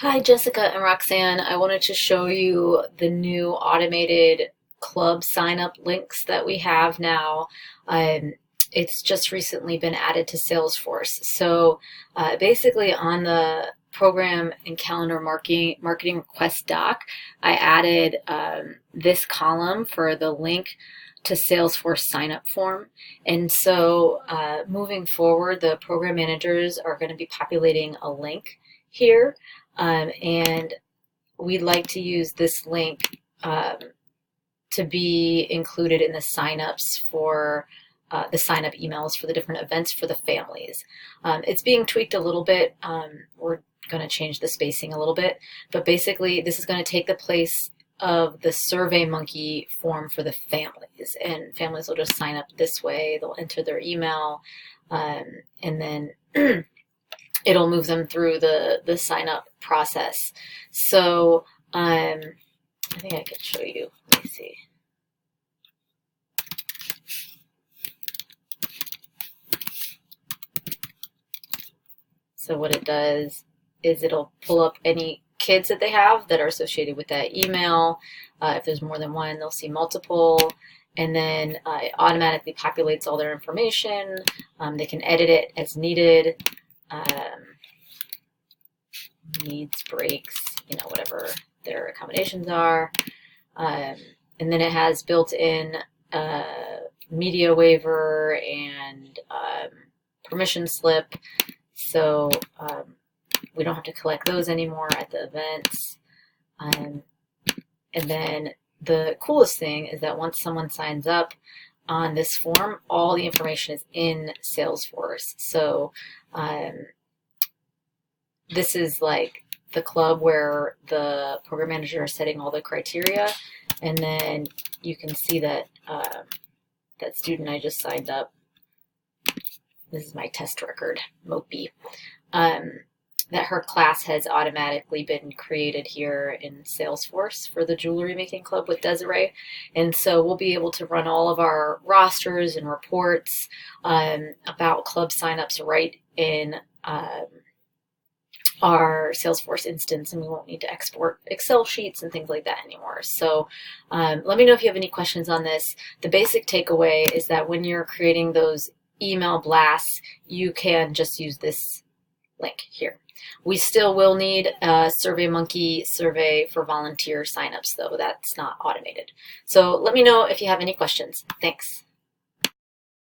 Hi, Jessica and Roxanne. I wanted to show you the new automated club sign up links that we have now. Um, it's just recently been added to Salesforce. So basically, on the program and calendar marketing request doc, I added this column for the link to Salesforce sign up form. And so moving forward, the program managers are going to be populating a link here, and we'd like to use this link to be included in the signups for the sign up emails for the different events for the families. It's being tweaked a little bit. We're going to change the spacing a little bit, but basically, this is going to take the place of the SurveyMonkey form for the families, and families will just sign up this way. They'll enter their email, and then it'll move them through the sign up process. So I think I could show you. Let me see. So what it does is it'll pull up any kids that they have that are associated with that email. If there's more than one, they'll see multiple. And then it automatically populates all their information. They can edit it as needed. Needs, breaks, whatever their accommodations are. And then it has built-in media waiver and permission slip. So we don't have to collect those anymore at the events. And then the coolest thing is that once someone signs up on this form, all the information is in Salesforce. So this is like the club where the program manager is setting all the criteria, and then you can see that that student I just signed up. This is my test record, Mopey. That her class has automatically been created here in Salesforce for the jewelry making club with Desiree. And so we'll be able to run all of our rosters and reports about club signups right in our Salesforce instance, and we won't need to export Excel sheets and things like that anymore. So let me know if you have any questions on this. The basic takeaway is that when you're creating those email blasts, you can just use this link here. We still will need a SurveyMonkey survey for volunteer signups, though. That's not automated. So let me know if you have any questions. Thanks.